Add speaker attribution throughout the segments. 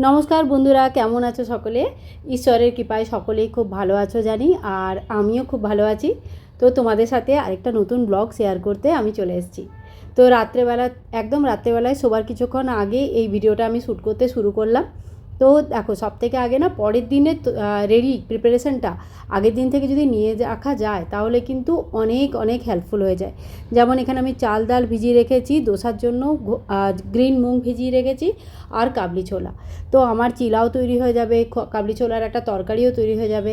Speaker 1: নমস্কার বন্ধুরা, কেমন আছো সকলে? ঈশ্বরের কৃপায় সকলেই খুব ভালো আছো জানি, আর আমিও খুব ভালো আছি। তো তোমাদের সাথে আরেকটা নতুন ব্লগ শেয়ার করতে আমি চলে এসেছি। তো রাত্রেবেলা, একদম রাত্রেবেলায় শোবার কিছুক্ষণ আগে এই ভিডিওটা আমি শ্যুট করতে শুরু করলাম। তো দেখো, সব থেকে আগে না পরের দিনের রেডি প্রিপারেশনটা আগের দিন থেকে যদি নিয়ে রাখা যায় তাহলে কিন্তু অনেক অনেক হেল্পফুল হয়ে যায়। যেমন এখানে আমি চাল ডাল ভিজিয়ে রেখেছি, দোসার জন্য গ্রিন মুগ ভিজিয়ে রেখেছি, আর কাবলি ছোলা। তো আমার চিলাও তৈরি হয়ে যাবে, কাবলি ছোলার একটা তরকারিও তৈরি হয়ে যাবে,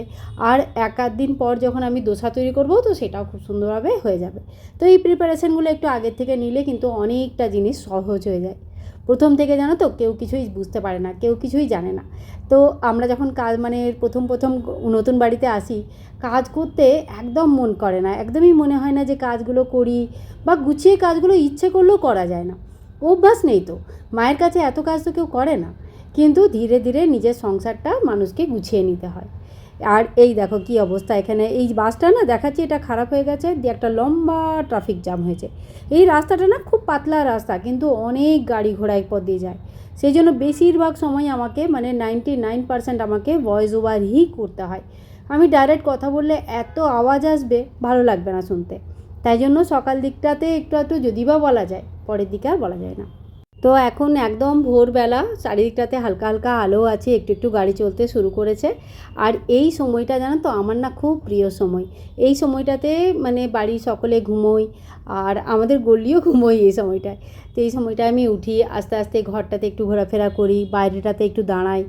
Speaker 1: আর এক আধ দিন পর যখন আমি দোসা তৈরি করব তো সেটাও খুব সুন্দরভাবে হয়ে যাবে। তো এই প্রিপারেশানগুলো একটু আগের থেকে নিলে কিন্তু অনেকটা জিনিস সহজ হয়ে যায়। প্রথম থেকে জানো তো, কেউ কিছুই বুঝতে পারে না, কেউ কিছুই জানে না। তো আমরা যখন কাজ প্রথম নতুন বাড়িতে আসি, কাজ করতে একদম মন করে না, একদমই মনে হয় না যে কাজগুলো করি, বা গুছিয়ে কাজগুলো ইচ্ছে করলেও করা যায় না। অভ্যাস নেই তো, মায়ের কাছে এত কাজ তো কেউ করে না। কিন্তু ধীরে ধীরে নিজের সংসারটা মানুষকে গুছিয়ে নিতে হয়। আর এই দেখো কী অবস্থা, এখানে এই বাসটা না দেখাচ্ছি, এটা খারাপ হয়ে গেছে দিয়ে একটা লম্বা ট্রাফিক জ্যাম হয়েছে। এই রাস্তাটা না খুব পাতলা রাস্তা, কিন্তু অনেক গাড়ি ঘোড়া এই পথ দিয়ে যায়। সেই জন্য বেশিরভাগ সময় আমাকে 99% আমাকে ভয়েস ওভারই করতে হয়। আমি ডাইরেক্ট কথা বললে এত আওয়াজ আসবে, ভালো লাগবে না শুনতে। তাই জন্য সকাল দিকটাতে একটু যদি বা বলা যায়, পরের দিকে আর বলা যায় না। তো এখন একদম ভোরবেলা, চারিদিকটাতে হালকা হালকা আলো আছে, একটু একটু গাড়ি চলতে শুরু করেছে। আর এই সময়টা জানো তো আমার না খুব প্রিয় সময়। এই সময়টাতে বাড়ির সকলে ঘুমোই, আর আমাদের গল্লিও ঘুমোই এই সময়টায়। তো এই সময়টায় আমি উঠি, আস্তে আস্তে ঘরটাতে একটু ঘোরাফেরা করি, বাইরেটাতে একটু দাঁড়াই।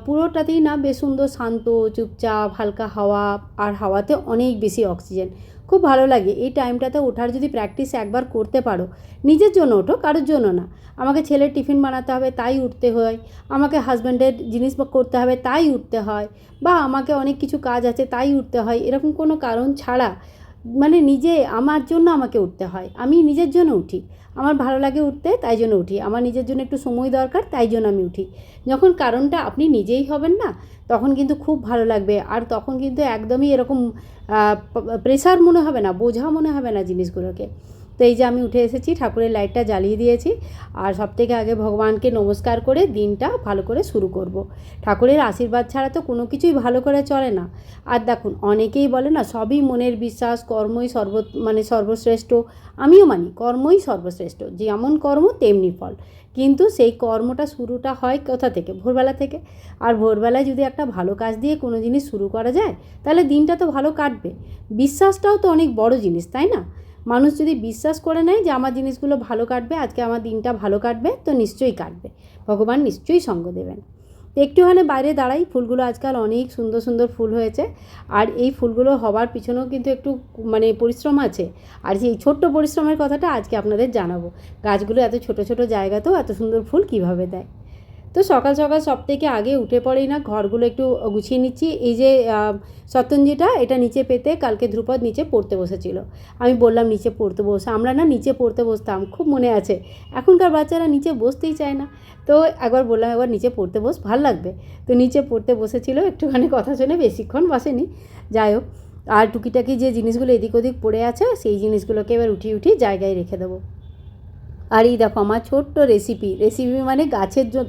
Speaker 1: পুরোটাতেই না বেশ সুন্দর শান্ত, চুপচাপ, হালকা হাওয়া, আর হাওয়াতে অনেক বেশি অক্সিজেন। খুব ভালো লাগে এই টাইমটাতে ওঠার। যদি প্র্যাকটিস একবার করতে পারো, নিজের জন্য ওঠো, কারোর জন্য না। আমাকে ছেলের টিফিন বানাতে হবে তাই উঠতে হয়, আমাকে হাজব্যান্ডের জিনিস করতে হবে তাই উঠতে হয়, বা আমাকে অনেক কিছু কাজ আছে তাই উঠতে হয়, এরকম কোনো কারণ ছাড়া নিজে আমার জন্য আমাকে উঠতে হয়। আমি নিজের জন্য উঠি, আমার ভালো লাগে উঠতে, তাই জন্য উঠি। আমার নিজের জন্য একটু সময় দরকার, তাই জন্য আমি উঠি। যখন কারণটা আপনি নিজেই হবেন না, তখন কিন্তু খুব ভালো লাগবে। আর তখন কিন্তু একদমই এরকম প্রেশার মনে হবে না, বোঝা মনে হবে না জিনিসগুলোকে। তো এই যে আমি উঠে এসেছি, ঠাকুরের লাইটটা জ্বালিয়ে দিয়েছি, আর সবথেকে আগে ভগবানকে নমস্কার করে দিনটা ভালো করে শুরু করব। ঠাকুরের আশীর্বাদ ছাড়া তো কোনো কিছুই ভালো করে চলে না। আর দেখুন, অনেকেই বলে না সবই মনের বিশ্বাস, কর্মই সর্বশ্রেষ্ঠ। আমিও মানি কর্মই সর্বশ্রেষ্ঠ, যেমন কর্ম তেমনি ফল। কিন্তু সেই কর্মটা শুরুটা হয় কোথা থেকে? ভোরবেলা থেকে। আর ভোরবেলায় যদি একটা ভালো কাজ দিয়ে কোনো জিনিস শুরু করা যায়, তাহলে দিনটা তো ভালো কাটবে। বিশ্বাসটাও তো অনেক বড় জিনিস, তাই না? মানুষ যদি বিশ্বাস করে নেয় যে আমার জিনিসগুলো ভালো কাটবে, আজকে আমার দিনটা ভালো কাটবে, তো নিশ্চয়ই কাটবে। ভগবান নিশ্চয়ই সঙ্গ দেবেন। তো একটুখানি বাইরে দাঁড়াই, ফুলগুলো আজকাল অনেক সুন্দর সুন্দর ফুল হয়েছে। আর এই ফুলগুলো হবার পিছনেও কিন্তু একটু পরিশ্রম আছে। আর সেই ছোট্ট পরিশ্রমের কথাটা আজকে আপনাদের জানাবো। গাছগুলো এত ছোট ছোট জায়গাতেও এত সুন্দর ফুল কিভাবে দেয়। তো সকাল সকাল সব থেকে আগে উঠে পড়েই না ঘরগুলো একটু গুছিয়ে নিচ্ছি। এই যে সত্যঞ্জিটা, এটা নিচে পেতে কালকে ধ্রুপদ নিচে পড়তে বসেছিল। আমি বললাম নিচে পড়তে বসে, আমরা না নিচে পড়তে বসতাম, খুব মনে আছে। এখনকার বাচ্চারা নিচে বসতেই চায় না। তো একবার বললাম একবার নিচে পড়তে বস, ভাল লাগবে। তো নিচে পড়তে বসেছিল, একটুখানি কথা শুনে, বেশিক্ষণ বসেনি। যাই হোক, আর টুকিটাকি যে জিনিসগুলো এদিক ওদিক পড়ে আছে, সেই জিনিসগুলোকে এবার উঠিয়ে জায়গায় রেখে দেবো। আর এই দেখো আমার ছোট্ট রেসিপি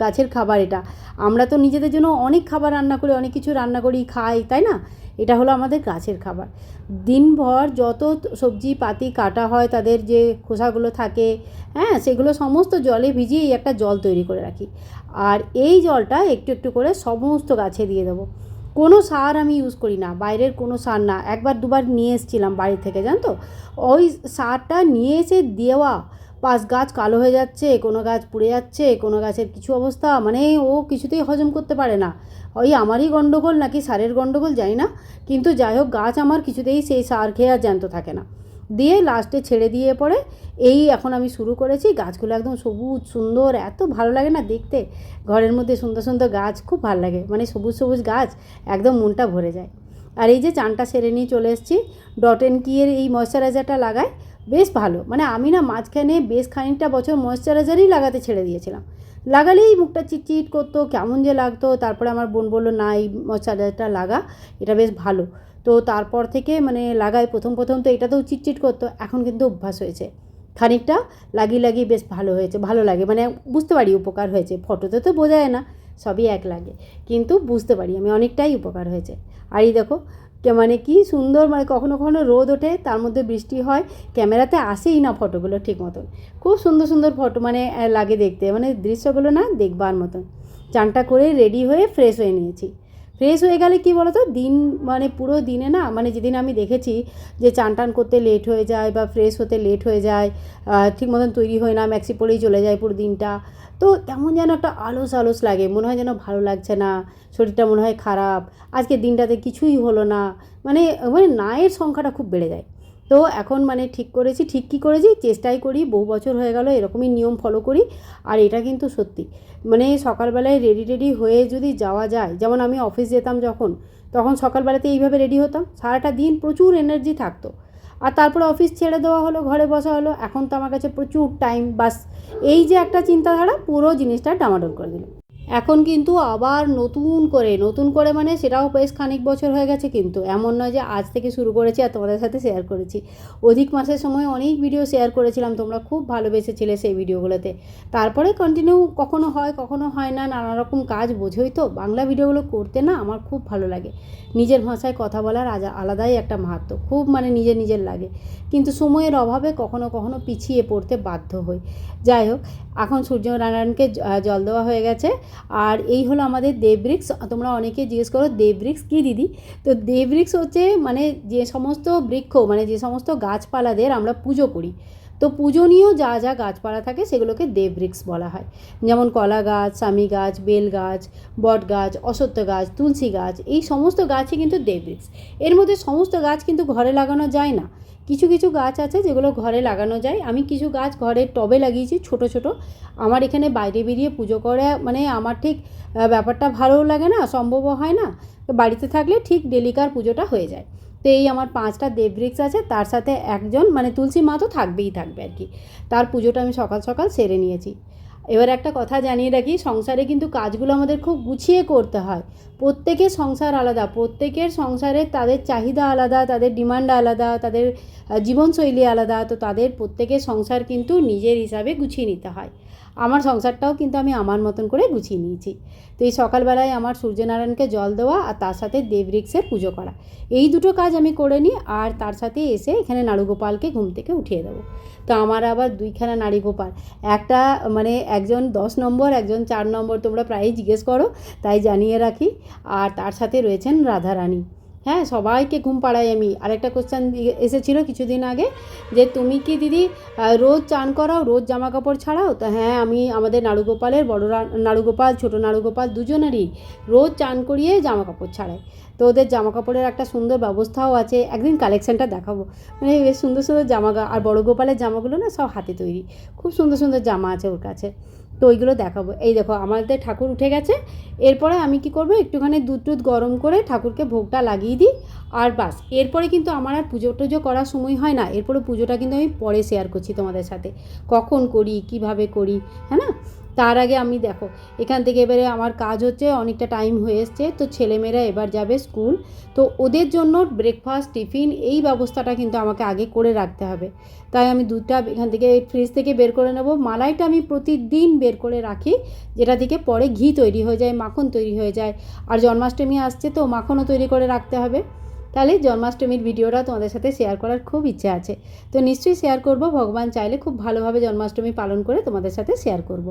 Speaker 1: গাছের খাবার এটা। আমরা তো নিজেদের জন্য অনেক খাবার রান্না করি, অনেক কিছু রান্না করি, খাই, তাই না? এটা হলো আমাদের গাছের খাবার। দিনভর যত সবজি পাতি কাটা হয়, তাদের যে খোসাগুলো থাকে, হ্যাঁ, সেগুলো সমস্ত জলে ভিজিয়ে একটা জল তৈরি করে রাখি। আর এই জলটা একটু একটু করে সমস্ত গাছে দিয়ে দেবো। কোনো সার আমি ইউজ করি না, বাইরের কোনো সার না। একবার দুবার নিয়ে এসেছিলাম বাড়ি থেকে, জানো তো। ওই সারটা নিয়ে এসে দেওয়া, গাছ কালো হয়ে যাচ্ছে, কোনো গাছ পুড়ে যাচ্ছে, কোনো গাছের কিছু অবস্থা, ও কিছুতেই হজম করতে পারে না। ওই আমারই গণ্ডগোল নাকি সারের গণ্ডগোল জানি না, কিন্তু যাই হোক, গাছ আমার কিছুতেই সেই সার খেয়ে আর জ্যান্ত থাকে না। দিয়ে লাস্টে ছেড়ে দিয়ে পড়ে এই এখন আমি শুরু করেছি। গাছগুলো একদম সবুজ সুন্দর, এত ভালো লাগে না দেখতে। ঘরের মধ্যে সুন্দর সুন্দর গাছ খুব ভালো লাগে, সবুজ সবুজ গাছ, একদম মনটা ভরে যায়। আর এই যে চানটা সেরে নিয়ে চলে এসেছি। ডট অ্যান্ড কিয়ের এই ময়েশ্চারাইজারটা লাগাই, বেশ ভালো। আমি না মাঝখানে বেশ খানিকটা বছর ময়েশ্চারাইজারই লাগাতে ছেড়ে দিয়েছিলাম। লাগালেই মুখটা চিটচিট করতো, কেমন যে লাগতো। তারপরে আমার বোন বললো না, এই ময়েশ্চারাইজারটা লাগা, এটা বেশ ভালো। তো তারপর থেকে লাগাই। প্রথম তো এটাতেও চিটচিট করতো, এখন কিন্তু অভ্যাস হয়েছে। খানিকটা লাগিয়ে বেশ ভালো হয়েছে, ভালো লাগে, বুঝতে পারি উপকার হয়েছে। ফটোতে তো বোঝা যায় না, সবই এক লাগে, কিন্তু বুঝতে পারি আমি অনেকটাই উপকার হয়েছে। আর এই দেখো মানে কি সুন্দর, মানে কখনো কখনো রোদ ওঠে, তার মধ্যে বৃষ্টি হয়, ক্যামেরাতে আসেই না ফটোগুলো ঠিক মতন। খুব সুন্দর সুন্দর ফটো মানে লাগে দেখতে, মানে দৃশ্যগুলো না দেখবার মতন। চানটা করে রেডি হয়ে ফ্রেশ হয়ে নিয়েছি। ফ্রেশ হয়ে গেলে কি বলো তো, দিন মানে পুরো দিনে না, মানে যেদিন আমি দেখেছি যে চান টান করতে লেট হয়ে যায় বা ফ্রেশ হতে লেট হয়ে যায়, ঠিক মতন তৈরি হয় না, ম্যাক্সি পরেই চলে যায় পুরো দিনটা, তো কেমন যেন একটা আলস আলস লাগে, মনে হয় যেন ভালো লাগছে না, শরীরটা মনে হয় খারাপ, আজকের দিনটাতে কিছুই হলো না, মানে মানে নায়ের সংখ্যাটা খুব বেড়ে যায়। তো এখন মানে ঠিক করেছি, ঠিক কী করেছি, চেষ্টাই করি, বহু বছর হয়ে গেল এরকমই নিয়ম ফলো করি। আর এটা কিন্তু সত্যি, মানে সকালবেলায় রেডি হয়ে যদি যাওয়া যায়, যেমন আমি অফিস যেতাম যখন, তখন সকালবেলাতে এইভাবে রেডি হতাম, সারাটা দিন প্রচুর এনার্জি থাকতো। আর তারপরে অফিস ছেড়ে দেওয়া হলো, ঘরে বসা হলো, এখন তো আমার কাছে প্রচুর টাইম, বাস এই যে একটা চিন্তাধারা পুরো জিনিসটা ডামাডোল করে দিল। এখন কিন্তু আবার নতুন করে মানে সেটাও বেশ খানিক বছর হয়ে গেছে, কিন্তু এমন নয় যে আজ থেকে শুরু করেছি আর তোমাদের সাথে শেয়ার করেছি। অধিক মাসের সময় অনেক ভিডিও শেয়ার করেছিলাম, তোমরা খুব ভালোবেসেছিলে সেই ভিডিওগুলোতে। তারপরে কন্টিনিউ কখনো হয় কখনো হয় না, নানা রকম কাজ বোঝোই তো, বাংলা ভিডিওগুলো করতে না আমার খুব ভালো লাগে। নিজের ভাষায় কথা বলার আলাদাই একটা মাহাত্ম্য, খুব মানে নিজের লাগে, কিন্তু সময়ের অভাবে কখনো কখনো পিছিয়ে পড়তে বাধ্য হই। যাই হোক, এখন সূর্যনারায়ণকে জল দেওয়া হয়ে গেছে। আর এই হলো আমাদের দেববৃক্ষ। তোমরা অনেকে জিজ্ঞেস করো দেববৃক্ষ কী দিদি? তো দেববৃক্ষ হচ্ছে মানে যে সমস্ত বৃক্ষ, মানে যে সমস্ত গাছপালাদের আমরা পুজো করি, তো পূজনীয় যা যা গাছপালা থাকে সেগুলোকে দেববৃক্ষ বলা হয়। যেমন কলা গাছ, স্বামী গাছ, বেল গাছ, বট গাছ, অশ্বত্থ গাছ, তুলসী গাছ, এই সমস্ত গাছই কিন্তু দেববৃক্ষ। এর মধ্যে সমস্ত গাছ কিন্তু ঘরে লাগানো যায় না, কিছু কিছু গাছ আছে যেগুলো ঘরে লাগানো যায়। আমি কিছু গাছ ঘরের টবে লাগিয়েছি ছোট ছোট। আমার এখানে বাইরে বেরিয়ে পুজো করে মানে আমার ঠিক ব্যাপারটা ভালোও লাগে না, সম্ভবও হয় না। তো বাড়িতে থাকলে ঠিক ডেলিকার পুজোটা হয়ে যায়। তো এই আমার 5টা দেববৃক্ষ আছে, তার সাথে একজন মানে তুলসী মা তো থাকবেই থাকবে আর কি, তার পুজোটা আমি সকাল সকাল সেরে নিয়েছি। এবার একটা কথা জানিয়ে রাখি, সংসারে কিন্তু কাজগুলো আমাদের খুব গুছিয়ে করতে হয়। প্রত্যেকের সংসার আলাদা, প্রত্যেকের সংসারে তাদের চাহিদা আলাদা, তাদের ডিমান্ড আলাদা, তাদের জীবনশৈলী আলাদা, তো তাদের প্রত্যেকের সংসার কিন্তু নিজের হিসাবে গুছিয়ে নিতে হয়। আমার সংসারটাও কিন্তু আমি আমার মতন করে গুছিয়ে নিয়েছি। তো এই সকালবেলায় আমার সূর্যনারায়ণকে জল দেওয়া আর তার সাথে দেববৃক্ষের পুজো করা, এই দুটো কাজ আমি করে নিই। আর তার সাথে এসে এখানে নাড়ুগোপালকে ঘুম থেকে উঠিয়ে দেবো। তো আমার আবার দুইখানা নাড়ুগোপাল, একটা মানে একজন 10 নম্বর, একজন 4 নম্বর, তোমরা প্রায়ই জিজ্ঞেস করো তাই জানিয়ে রাখি। আর তার সাথে রয়েছেন রাধারানী। হ্যাঁ, সবাইকে ঘুম পাড়াই আমি। আরেকটা কোশ্চেন এসেছিলো কিছুদিন আগে যে তুমি কি দিদি রোজ চান করাও, রোজ জামা কাপড় ছাড়াও? তো হ্যাঁ, আমি আমাদের নাড়ুগোপালের বড় নাড়ুগোপাল, ছোটো নাড়ুগোপাল দুজনেরই রোজ চান করিয়ে জামা কাপড় ছাড়াই। তো ওদের জামা কাপড়ের একটা সুন্দর ব্যবস্থাও আছে, একদিন কালেকশানটা দেখাবো। মানে বেশ সুন্দর সুন্দর জামা, আর বড় গোপালের জামাগুলো না সব হাতে তৈরি, খুব সুন্দর সুন্দর জামা আছে ওর কাছে, তো ওইগুলো দেখাবো। এই দেখো আমাদের ঠাকুর উঠে গেছে। এরপরে আমি কি করব, একটুখানি দুধ গরম করে ঠাকুরকে ভোগটা লাগিয়ে দিই, আর বাস। এরপরে কিন্তু আমার আর পুজো টুজো করার সময় হয় না, এরপরে পুজোটা কিন্তু আমি পরে শেয়ার করছি তোমাদের সাথে, কখন করি, কিভাবে করি, হ্যাঁ না। তার আগে আমি দেখো এখান থেকে এবারে আমার কাজ হচ্ছে, অনেকটা টাইম হয়ে এসছে, তো ছেলেমেয়েরা এবার যাবে স্কুল, তো ওদের জন্য ব্রেকফাস্ট, টিফিন এই ব্যবস্থাটা কিন্তু আমাকে আগে করে রাখতে হবে। তাই আমি দুধটা এখান থেকে ফ্রিজ থেকে বের করে নেব। মালাইটা আমি প্রতিদিন বের করে রাখি, যেটা থেকে পরে ঘি তৈরি হয়ে যায়, মাখন তৈরি হয়ে যায়। আর জন্মাষ্টমী আসছে, তো মাখনও তৈরি করে রাখতে হবে। তাহলে জন্মাষ্টমীর ভিডিওটা তোমাদের সাথে শেয়ার করার খুব ইচ্ছে আছে, তো নিশ্চয়ই শেয়ার করব। ভগবান চাইলে খুব ভালোভাবে জন্মাষ্টমী পালন করে তোমাদের সাথে শেয়ার করব।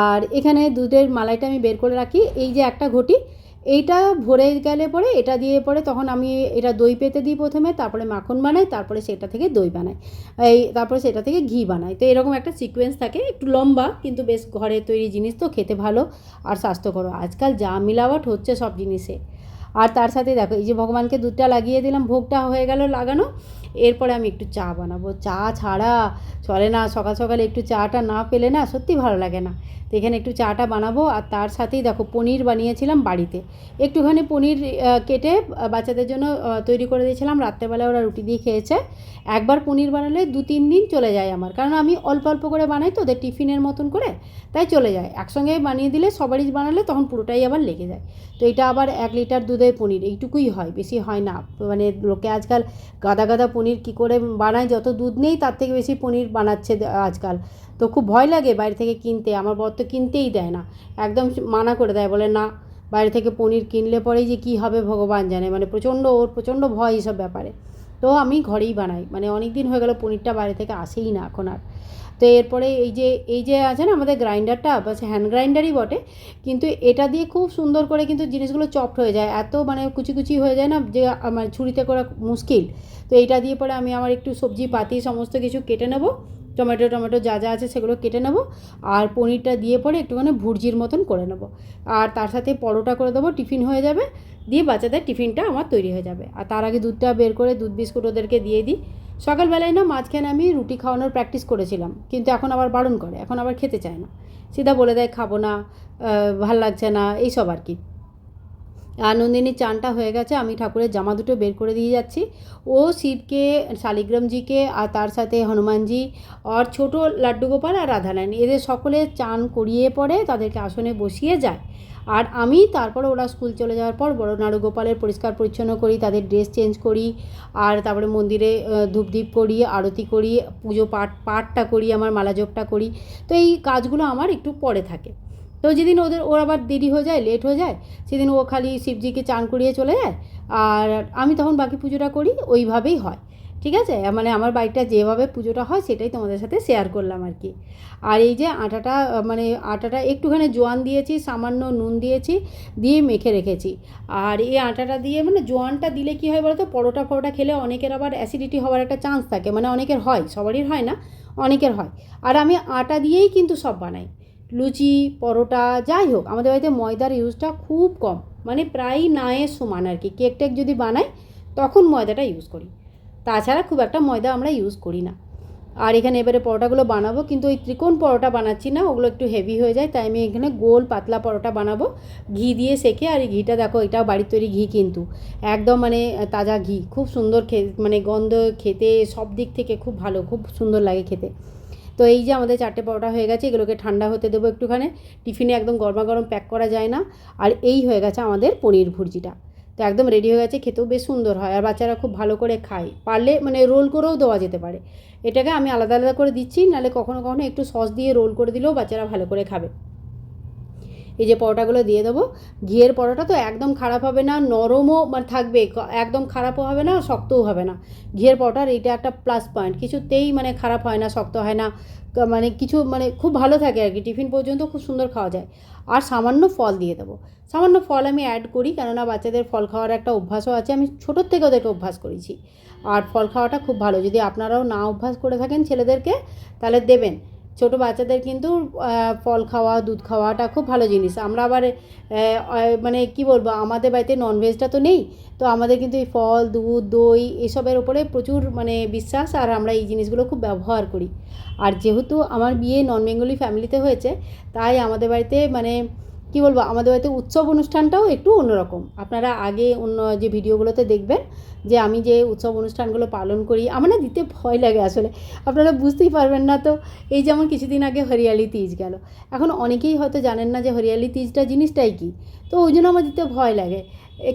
Speaker 1: আর এখানে দুধের মালাইটা আমি বের করে রাখি। এই যে একটা ঘটি, এইটা ভরে গেলে পরে এটা দিয়ে পরে তখন আমি এটা দই পেতে দিই প্রথমে, তারপরে মাখন বানাই, তারপরে সেটা থেকে দই বানাই, তারপরে সেটা থেকে ঘি বানাই। তো এরকম একটা সিকোয়েন্স থাকে, একটু লম্বা, কিন্তু বেশ ঘরে তৈরি জিনিস তো খেতে ভালো আর স্বাস্থ্যকর। আজকাল যা মিলাওয়াট হচ্ছে সব জিনিসে। আর তার সাথে দেখো এই যে ভগবানকে দুধটা লাগিয়ে দিলাম, ভোগটা হয়ে গেল লাগানো। এরপরে আমি একটু চা বানাবো, চা ছাড়া চলে না, সকাল সকালে একটু চাটা না পেলে না সত্যি ভালো লাগে না। তো এখানে একটু চাটা বানাবো। আর তার সাথেই দেখো পনির বানিয়েছিলাম বাড়িতে, একটুখানি পনির কেটে বাচ্চাদের জন্য তৈরি করে দিয়েছিলাম, রাত্রেবেলা ওরা রুটি দিয়ে খেয়েছে। একবার পনির বানালে 2-3 দিন চলে যায় আমার, কারণ আমি অল্প অল্প করে বানাই তো ওদের টিফিনের মতন করে, তাই চলে যায়। একসঙ্গে বানিয়ে দিলে সবারই বানালে তখন পুরোটাই আবার লেগে যায়। তো এটা আবার 1 লিটার দুধের পনির, এইটুকুই হয়, বেশি হয় না। মানে লোকে আজকাল গাদা গাদা পনির কী করে বানায়, যত দুধ নেই তার থেকে বেশি পনির বানাচ্ছে আজকাল। তো খুব ভয় লাগে বাইরে থেকে কিনতে, আমার বর তো কিনতেই দেয় না, একদম মানা করে দেয়, বলে না বাইরে থেকে পনির কিনলে পরেই যে কী হবে ভগবান জানে, মানে ওর প্রচণ্ড ভয় এইসব ব্যাপারে। তো আমি ঘরেই বানাই, মানে অনেক দিন হয়ে গেল পনিরটা বাইরে থেকে আসেই না এখন আর। তো এরপরে এই যে আছে না আমাদের গ্রাইন্ডারটা, বাস হ্যান্ড গ্রাইন্ডারই বটে, কিন্তু এটা দিয়ে খুব সুন্দর করে কিন্তু জিনিসগুলো চপড হয়ে যায়, এত মানে কুচি কুচি হয়ে যায় না যে আমার ছুরিতে করা মুশকিল। তো এইটা দিয়ে পরে আমি আমার একটু সবজি পাতি সমস্ত কিছু কেটে নেবো, টমেটো যা যা আছে সেগুলো কেটে নেবো, আর পনিরটা দিয়ে পরে একটুখানি ভুর্জির মতন করে নেবো, আর তার সাথে পরোটা করে দেবো, টিফিন হয়ে যাবে, দিয়ে বাচ্চাদের টিফিনটা আমার তৈরি হয়ে যাবে। আর তার আগে দুধটা বের করে দুধ বিস্কুট ওদেরকে দিয়ে দিই। সকালবেলায় না মাঝখানে আমি রুটি খাওয়ানোর প্র্যাকটিস করেছিলাম, কিন্তু এখন আবার বারণ করে, এখন আবার খেতে চায় না, সিধা বলে দেয় খাবো না, ভাল লাগছে না, এইসব আর কি। আর নন্দিনীর চানটা হয়ে গেছে, আমি ঠাকুরের জামা দুটো বের করে দিয়ে যাচ্ছি। ও শিবকে, শালিগ্রামজিকে, আর তার সাথে হনুমানজি, আর ছোটো লাড্ডু গোপাল আর রাধারানী, এদের সকলে চান করিয়ে পরে তাদেরকে আসনে বসিয়ে যায়। আর আমি তারপরে ওরা স্কুল চলে যাওয়ার পর বড় নাড়ু গোপালের পরিষ্কার পরিচ্ছন্ন করি, তাদের ড্রেস চেঞ্জ করি, আর তারপরে মন্দিরে ধূপদীপ করি, আরতি করি, পুজো পাঠটা করি, আমার মালা জপটা করি। তো এই কাজগুলো আমার একটু পরে থাকে। তো যেদিন ওর আবার দেরি হয়ে যায়, লেট হয়ে যায়, সেদিন ও খালি শিবজিকে চান করিয়ে চলে যায়, আর আমি তখন বাকি পুজোটা করি, ওইভাবেই হয়। ঠিক আছে, মানে আমার বাড়িটা যেভাবে পুজোটা হয় সেটাই তোমাদের সাথে শেয়ার করলাম আর কি। আর এই যে আটাটা একটুখানি জোয়ান দিয়েছি, সামান্য নুন দিয়েছি, দিয়ে মেখে রেখেছি। আর এই আটাটা দিয়ে, মানে জোয়ানটা দিলে কী হয় বলো তো, পরোটা খেলে অনেকের আবার অ্যাসিডিটি হওয়ার একটা চান্স থাকে, মানে অনেকের হয়, সবারই হয় না, অনেকের হয়। আর আমি আটা দিয়েই কিন্তু সব বানাই, লুচি, পরোটা, যাই হোক। আমাদের বাড়িতে ময়দার ইউজটা খুব কম, মানে প্রায় নায়ের সমান আর কি। কেক যদি বানাই তখন ময়দাটা ইউজ করি, তাছাড়া খুব একটা ময়দা আমরা ইউজ করি না। আর এখানে এবারে পরোটাগুলো বানাবো, কিন্তু ওই ত্রিকোণ পরোটা বানাচ্ছি না, ওগুলো একটু হেভি হয়ে যায়, তাই আমি এখানে গোল পাতলা পরোটা বানাবো, ঘি দিয়ে সেঁকে। আর এই ঘিটা দেখো, এটাও বাড়ির তৈরি ঘি, কিন্তু একদম মানে তাজা ঘি, খুব সুন্দর মানে গন্ধ, খেতে সব দিক থেকে খুব ভালো, খুব সুন্দর লাগে খেতে। তো এই যে আমাদের 4টে পরোটা হয়ে গেছে, এগুলোকে ঠান্ডা হতে দেবো একটুখানি, টিফিনে একদম গরমা গরম প্যাক করা যায় না। আর এই হয়ে গেছে আমাদের পনির ভুর্জিটা, তো একদম রেডি হয়ে গেছে, খেতেও বেশ সুন্দর হয়, আর বাচ্চারা খুব ভালো করে খায়, পারলে মানে রোল করেও দেওয়া যেতে পারে। এটাকে আমি আলাদা আলাদা করে দিচ্ছি, নাহলে কখনো কখনো একটু সস দিয়ে রোল করে দিলেও বাচ্চারা ভালো করে খাবে। এই যে পরোটাগুলো দিয়ে দেবো, ঘিয়ের পরোটা তো একদম খারাপ হবে না, নরমও মানে থাকবে, একদম খারাপও হবে না, শক্তও হবে না। ঘিয়ের পরোটার এইটা একটা প্লাস পয়েন্ট, কিছুতেই মানে খারাপ হয় না, শক্ত হয় না, মানে কিছু মানে খুব ভালো থাকে আর কি, টিফিন পর্যন্ত খুব সুন্দর খাওয়া যায়। আর সামান্য ফল দিয়ে দেবো, সামান্য ফল আমি অ্যাড করি, কেননা বাচ্চাদের ফল খাওয়ার একটা অভ্যাসও আছে, আমি ছোটোর থেকে ওদেরকে অভ্যাস করেছি। আর ফল খাওয়াটা খুব ভালো, যদি আপনারাও না অভ্যাস করে থাকেন ছেলেদেরকে, তাহলে দেবেন। ছোটো বাচ্চাদের কিন্তু ফল খাওয়া, দুধ খাওয়াটা খুব ভালো জিনিস। আমরা আবার মানে কি বলবো, আমাদের বাড়িতে ননভেজটা তো নেই, তো আমাদের কিন্তু এই ফল, দুধ, দই এসবের ওপরে প্রচুর মানে বিশ্বাস, আর আমরা এই জিনিসগুলো খুব ব্যবহার করি। আর যেহেতু আমার বিয়ে নন বেঙ্গলি ফ্যামিলিতে হয়েছে, তাই আমাদের বাড়িতে মানে কী বলবো, আমাদের বাড়িতে উৎসব অনুষ্ঠানটাও একটু অন্যরকম। আপনারা আগে অন্য যে ভিডিওগুলোতে দেখবেন যে আমি যে উৎসব অনুষ্ঠানগুলো পালন করি, আমার না দিতে ভয় লাগে আসলে, আপনারা বুঝতেই পারবেন না। তো এই যেমন কিছুদিন আগে হরিয়ালি তিজ গেল, এখন অনেকেই হয়তো জানেন না যে হরিয়ালি তিজটা জিনিসটাই কী, তো ওই জন্য আমার দিতে ভয় লাগে,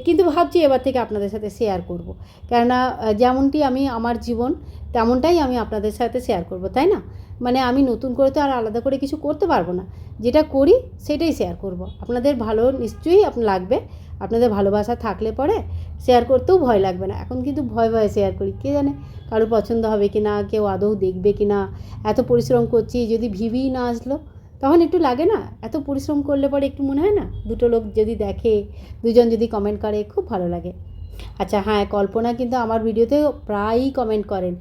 Speaker 1: কিন্তু ভাবছি এবার থেকে আপনাদের সাথে শেয়ার করব, কেননা যেমনটি আমি আমার জীবন তেমনটাই আমি আপনাদের সাথে শেয়ার করব, তাই না? মানে আমি নতুন করে তো আর আলাদা করে কিছু করতে পারবো না, যেটা করি সেটাই শেয়ার করব। আপনাদের ভালো নিশ্চয়ই লাগবে, আপনাদের ভালোবাসা থাকলে পরে শেয়ার করতেও ভয় লাগবে না। এখন কিন্তু ভয়ে শেয়ার করি, কে জানে কারো পছন্দ হবে কি না, কেউ আদৌ দেখবে কি না, এত পরিশ্রম করছি, যদি ভিউই না আসলো তখন একটু লাগে না? এত পরিশ্রম করলে পরে একটু মনে হয় না, দুটো লোক যদি দেখে, দুজন যদি কমেন্ট করে, খুব ভালো লাগে। আচ্ছা হ্যাঁ, কল্পনা কিন্তু আমার ভিডিওতে প্রায়ই কমেন্ট করেন,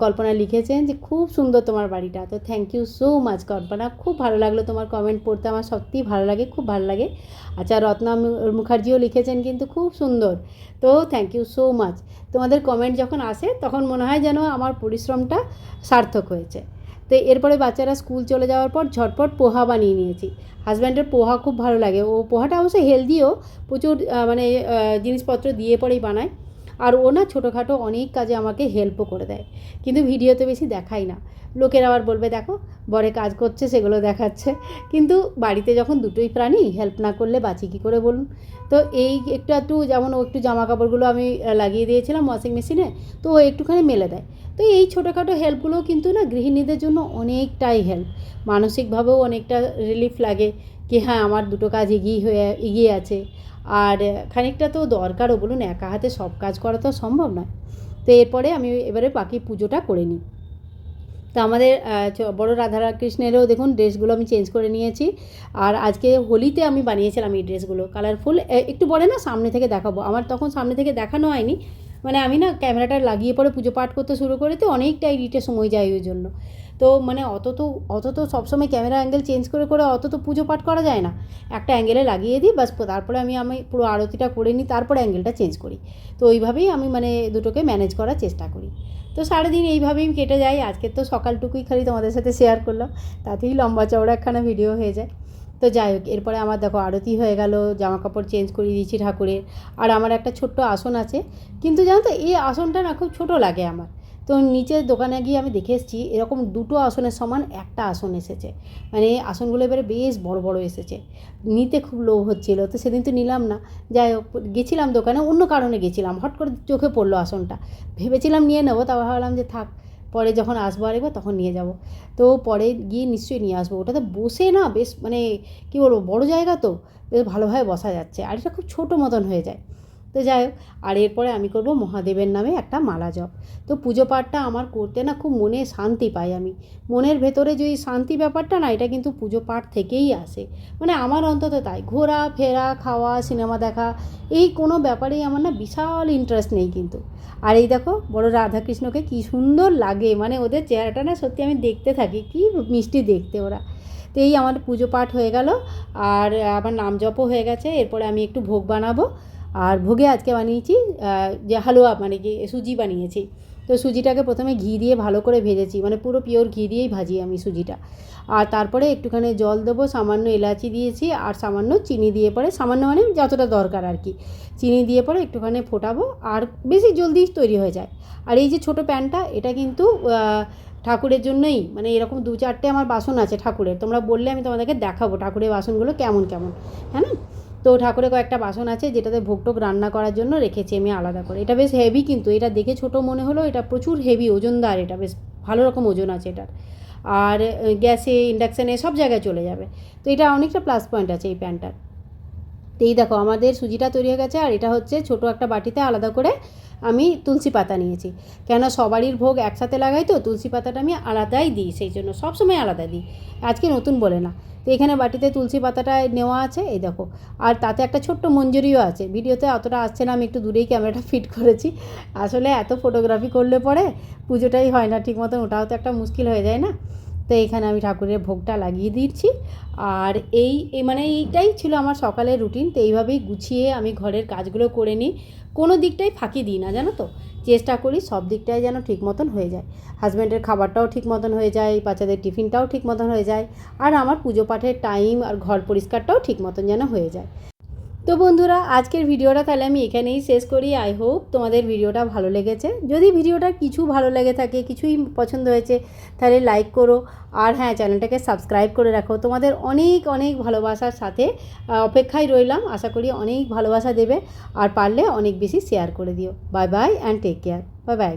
Speaker 1: কল্পনা লিখেছেন যে খুব সুন্দর তোমার বাড়িটা, তো থ্যাংক ইউ সো মাচ কল্পনা, খুব ভালো লাগলো তোমার কমেন্ট পড়তে, আমার সত্যিই ভালো লাগে, খুব ভালো লাগে। আচ্ছা রত্না মুখার্জিও লিখেছেন কিন্তু খুব সুন্দর, তো থ্যাংক ইউ সো মাচ। তোমাদের কমেন্ট যখন আসে তখন মনে হয় যেন আমার পরিশ্রমটা সার্থক হয়েছে। তো এরপরে বাচ্চারা স্কুল চলে যাওয়ার পর ঝটপট পোহা বানিয়ে নিয়েছি। হাজব্যান্ডের পোহা খুব ভালো লাগে, ও পোহাটা অবশ্যই হেলদিও, প্রচুর মানে জিনিসপত্র দিয়ে পরেই বানায়। আর ও না ছোটোখাটো অনেক কাজে আমাকে হেল্পও করে দেয়, কিন্তু ভিডিওতে বেশি দেখাই না। লোকের আবার বলবে দেখো বরে কাজ করছে সেগুলো দেখাচ্ছে, কিন্তু বাড়িতে যখন দুটোই প্রাণী হেল্প না করলে বাঁচি কী করে বলুন। তো এই একটু যেমন ও একটু জামা কাপড়গুলো আমি লাগিয়ে দিয়েছিলাম ওয়াশিং মেশিনে, তো ও একটুখানি মেলে দেয়। তো এই ছোটোখাটো হেল্পগুলো কিন্তু না গৃহিণীদের জন্য অনেকটাই হেল্প, মানসিকভাবেও অনেকটা রিলিফ লাগে কি হ্যাঁ আমার দুটো কাজ এগিয়ে আছে। আর খানিকটা তো দরকারও, বলুন একা হাতে সব কাজ করা তো সম্ভব নয়। তো এরপরে আমি এবারে বাকি পুজোটা করে নিই। তো আমাদের বড় রাধাকৃষ্ণেরও দেখুন ড্রেসগুলো আমি চেঞ্জ করে নিয়েছি। আর আজকে হোলিতে আমি বানিয়েছিলাম এই ড্রেসগুলো, কালারফুল। একটু পরে না সামনে থেকে দেখাবো, আমার তখন সামনে থেকে দেখানো হয়নি, মানে আমি না ক্যামেরাটা লাগিয়ে পরে পুজো পাঠ করতে শুরু করেতে অনেকটা এডিটে সময় যায় ওই জন্য। তো মানে অত তো সবসময় ক্যামেরা অ্যাঙ্গেল চেঞ্জ করে অত তো পুজো পাঠ করা যায় না। একটা অ্যাঙ্গেলে লাগিয়ে দিই বাস, তারপরে আমি পুরো আরতিটা করে নিই, তারপরে অ্যাঙ্গেলটা চেঞ্জ করি। তো ওইভাবেই আমি মানে দুটোকে ম্যানেজ করার চেষ্টা করি। তো সারাদিন এইভাবেই কেটে যায়। আজকে তো সকালটুকুই খালি তোমাদের সাথে শেয়ার করলাম, তাতেই লম্বা চওড়া একখানা ভিডিও হয়ে যায়। তো যাই হোক, এরপরে আমার দেখো আরতি হয়ে গেল, জামা কাপড় চেঞ্জ করে দিয়েছি ঠাকুরের। আর আমার একটা ছোট্ট আসন আছে, কিন্তু জানো তো এই আসনটা না খুব ছোটো লাগে আমার। তো নিচের দোকানে গিয়ে আমি দেখে এসেছি এরকম দুটো আসনের সমান একটা আসন এসেছে, মানে আসনগুলো এবারে বেশ বড় বড় এসেছে, নিতে খুব লোভ হচ্ছিলো। তো সেদিন তো নিলাম না। যাই হোক, গেছিলাম দোকানে অন্য কারণে গেছিলাম, হট করে চোখে পড়লো আসনটা, ভেবেছিলাম নিয়ে নেবো, তারপর ভাবলাম যে থাক, পরে যখন আসবো আরেকবার তখন নিয়ে যাব। তো পরে গিয়ে নিশ্চয়ই নিয়ে আসবো। ওটাতে বসে না বেশ মানে কী বলবো, বড় জায়গা তো বেশ ভালোভাবে বসা যাচ্ছে, আর এটা খুব ছোটো মতন হয়ে যায়। তো যাই হোক, আর এরপরে আমি করব মহাদেবের নামে একটা মালা জপ। তো পুজো পাঠটা আমার করতে না খুব মনে শান্তি পাই আমি, মনের ভেতরে যে শান্তি ব্যাপারটা না, এটা কিন্তু পুজো পাঠ থেকেই আসে। মানে আমার অন্তত তাই, ঘোরা ফেরা খাওয়া সিনেমা দেখা এই কোনো ব্যাপারেই আমার না বিশাল ইন্টারেস্ট নেই কিন্তু। আর এই দেখো বড় রাধাকৃষ্ণকে কী সুন্দর লাগে, মানে ওদের চেহারাটা না সত্যি আমি দেখতে থাকি, কী মিষ্টি দেখতে ওরা। তো এই আমার পুজো পাঠ হয়ে গেল, আর আমার নাম জপও হয়ে গেছে। এরপরে আমি একটু ভোগ বানাবো। আর ভোগে আজকে বানিয়েছি যে হালুয়া, মানে কি সুজি বানিয়েছি। তো সুজিটাকে প্রথমে ঘি দিয়ে ভালো করে ভেজেছি, মানে পুরো পিওর ঘি দিয়েই ভাজি আমি সুজিটা। আর তারপরে একটুখানি জল দেবো, সামান্য এলাচি দিয়েছি, আর সামান্য চিনি দিয়ে পরে, সামান্য মানে যতটা দরকার আর কি, চিনি দিয়ে পরে একটুখানি ফোটাবো, আর বেশি জলদি তৈরি হয়ে যায়। আর এই যে ছোটো প্যানটা, এটা কিন্তু ঠাকুরের জন্যই, মানে এরকম 2-4টে আমার বাসন আছে ঠাকুরের, তোমরা বললে আমি তোমাদেরকে দেখাবো ঠাকুরের বাসনগুলো কেমন কেমন, হ্যাঁ না। তো ঠাকুরের কয়েকটা বাসন আছে যেটাতে ভোগ টোগ রান্না করার জন্য রেখেছি আমি আলাদা করে। এটা বেশ হেভি, কিন্তু এটা দেখে ছোটো মনে হলো, এটা প্রচুর হেভি, ওজনদার, এটা বেশ ভালো রকম ওজন আছে এটার। আর গ্যাসে ইন্ডাকশানে সব জায়গায় চলে যাবে। তো এটা অনেকটা প্লাস পয়েন্ট আছে এই প্যানটার। তো এই দেখো আমাদের সুজিটা তৈরি হয়ে গেছে। আর এটা হচ্ছে ছোটো একটা বাটিতে আলাদা করে আমি তুলসী পাতা নিয়েছি, কেন সবারই ভোগ একসাথে লাগাই, তো তুলসী পাতাটা আমি আলাদাই দিই, সেই জন্য সবসময় আলাদা দিই, আজকে নতুন বলে না। তো এখানে বাটিতে তুলসী পাতাটা নেওয়া আছে, এই দেখো। আর তাতে একটা ছোট্ট মঞ্জুরিও আছে, ভিডিওতে অতটা আসছে না, আমি একটু দূরেই ক্যামেরাটা ফিট করেছি। আসলে এত ফটোগ্রাফি করলে পরে পুজোটাই হয় না ঠিক মতন, ওটাও তো একটা মুশকিল হয়ে যায় না। তো এখানে আমি ঠাকুরের ভোগটা লাগিয়ে দিচ্ছি। আর এই মানে এইটাই ছিল আমার সকালের রুটিন। তো এইভাবেই গুছিয়ে আমি ঘরের কাজগুলো করে নিই, কোনো দিকটাই ফাঁকি দিই না, জানো তো, চেষ্টা করি সব দিকটাই যেন ঠিক মতন হয়ে যায়। হাজব্যান্ডের খাবারটাও ঠিক মতন হয়ে যায়, বাচ্চাদের টিফিনটাও ঠিক মতন হয়ে যায়, আর আমার পুজো পাঠের টাইম আর ঘর পরিষ্কারটাও ঠিক মতন যেন হয়ে যায়। তো বন্ধুরা, আজকের ভিডিওটা তাহলে আমি এখানেই শেষ করি। আই হোপ তোমাদের ভিডিওটা ভালো লেগেছে। যদি ভিডিওটা কিছু ভালো লেগে থাকে, কিছুই পছন্দ হয়েছে, তাহলে লাইক করো। আর হ্যাঁ, চ্যানেলটাকে সাবস্ক্রাইব করে রাখো। তোমাদের অনেক অনেক ভালোবাসার সাথে অপেক্ষায় রইলাম, আশা করি অনেক ভালোবাসা দেবে, আর পারলে অনেক বেশি শেয়ার করে দিও। Bye bye and take care. Bye by.